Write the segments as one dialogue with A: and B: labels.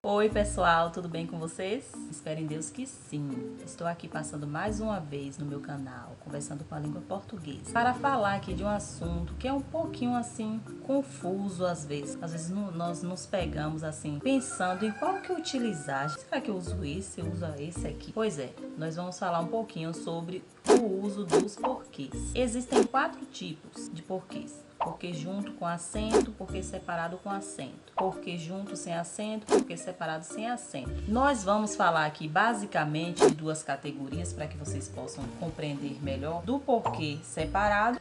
A: Oi pessoal, tudo bem com vocês? Espero em Deus que sim. Estou aqui passando mais uma vez no meu canal, conversando com a língua portuguesa, para falar aqui de um assunto que é um pouquinho assim, confuso às vezes. Às vezes nós nos pegamos assim, pensando em qual que utilizar. Será que eu uso esse? Eu uso esse aqui? Pois é, nós vamos falar um pouquinho sobre o uso dos porquês. Existem 4 tipos de porquês. Porquê junto com acento, porquê separado com acento. Porquê junto sem acento, porquê separado sem acento. Nós vamos falar aqui basicamente de 2 categorias para que vocês possam compreender melhor do porquê separado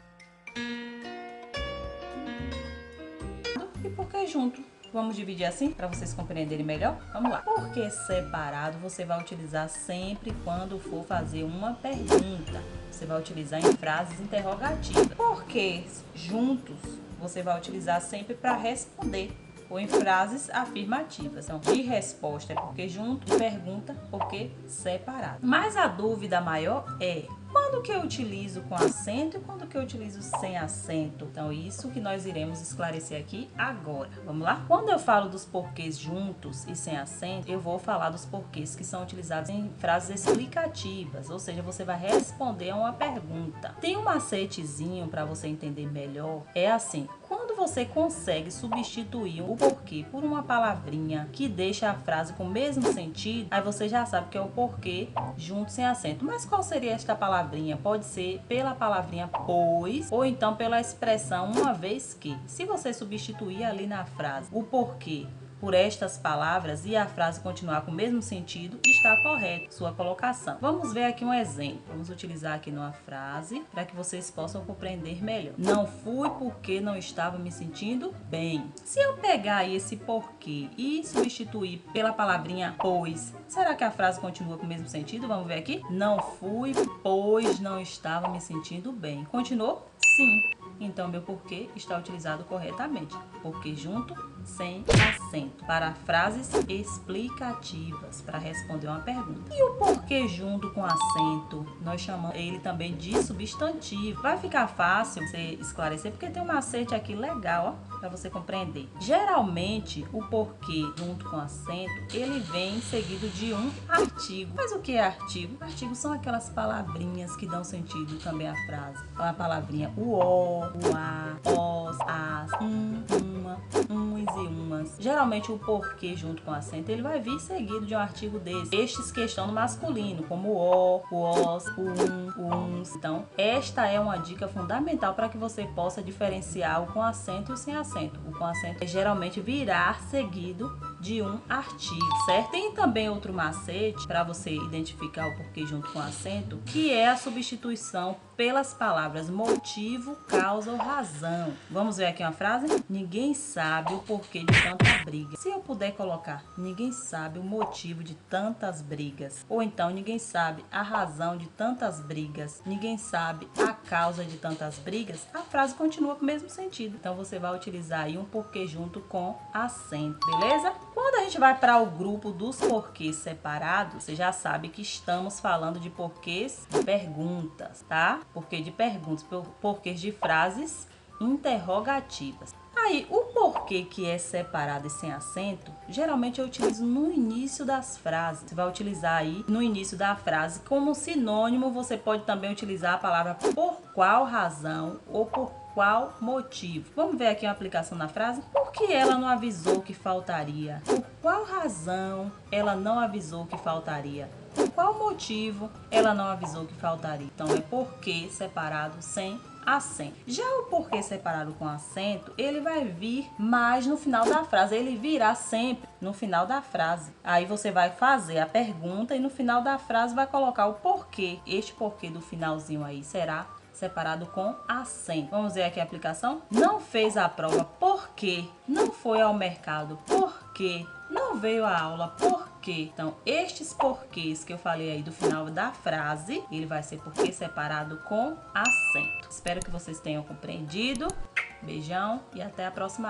A: e porquê junto. Vamos dividir assim para vocês compreenderem melhor? Vamos lá. Porquê separado você vai utilizar sempre quando for fazer uma pergunta. Você vai utilizar em frases interrogativas. Porquê juntos você vai utilizar sempre para responder ou em frases afirmativas. Então, de resposta é porque junto, de pergunta, porque separado. Mas a dúvida maior é: quando que eu utilizo com acento e quando que eu utilizo sem acento? Então, isso que nós iremos esclarecer aqui agora. Vamos lá? Quando eu falo dos porquês juntos e sem acento, eu vou falar dos porquês que são utilizados em frases explicativas, ou seja, você vai responder a uma pergunta. Tem um macetezinho para você entender melhor, é assim: quando você consegue substituir o porquê por uma palavrinha que deixa a frase com o mesmo sentido, aí você já sabe que é o porquê junto sem acento. Mas qual seria esta palavrinha? Pode ser pela palavrinha pois, ou então pela expressão uma vez que. Se você substituir ali na frase o porquê por estas palavras e a frase continuar com o mesmo sentido, está correto sua colocação. Vamos ver aqui um exemplo. Vamos utilizar aqui numa frase para que vocês possam compreender melhor. Não fui porque não estava me sentindo bem. Se eu pegar aí esse porquê e substituir pela palavrinha pois, será que a frase continua com o mesmo sentido? Vamos ver aqui. Não fui pois não estava me sentindo bem. Continuou? Sim. Então, meu porquê está utilizado corretamente. Porquê junto, sem acento. Para frases explicativas, para responder uma pergunta. E o porquê junto com acento, nós chamamos ele também de substantivo. Vai ficar fácil você esclarecer, porque tem um macete aqui legal, ó, para você compreender. Geralmente, o porquê junto com acento, ele vem seguido de um artigo. Mas o que é artigo? Artigos são aquelas palavrinhas que dão sentido também à frase. A palavrinha o, o a, os, as, uma, uns e umas. Geralmente o porquê junto com acento, ele vai vir seguido de um artigo desse. Estes que estão no masculino, como o, os, o uns. Então, esta é uma dica fundamental para que você possa diferenciar o com acento e o sem acento. O com acento é geralmente virar seguido de um artigo, certo? Tem também outro macete para você identificar o porquê junto com acento, que é a substituição pelas palavras motivo, causa ou razão. Vamos ver aqui uma frase? Ninguém sabe o porquê de tanta briga. Se eu puder colocar, ninguém sabe o motivo de tantas brigas. Ou então, ninguém sabe a razão de tantas brigas. Ninguém sabe a causa de tantas brigas. A frase continua com o mesmo sentido. Então, você vai utilizar aí um porquê junto com acento, beleza? Quando a gente vai para o grupo dos porquês separados, você já sabe que estamos falando de porquês de perguntas, tá? Porquê de perguntas, porquês de frases interrogativas. Aí, o porquê que é separado e sem acento, geralmente eu utilizo no início das frases. Você vai utilizar aí no início da frase. Como sinônimo, você pode também utilizar a palavra por qual razão ou por qual motivo. Vamos ver aqui uma aplicação na frase. Por que ela não avisou que faltaria? Por qual razão ela não avisou que faltaria? Por qual motivo ela não avisou que faltaria? Então, é porquê separado sem acento. Já o porquê separado com acento, ele vai vir mais no final da frase. Ele virá sempre no final da frase. Aí você vai fazer a pergunta e no final da frase vai colocar o porquê. Este porquê do finalzinho aí será separado com acento. Vamos ver aqui a aplicação. Não fez a prova porque não foi ao mercado, porque não veio à aula, porque. Então, estes porquês que eu falei aí do final da frase, ele vai ser porquê separado com acento. Espero que vocês tenham compreendido. Beijão e até a próxima aula.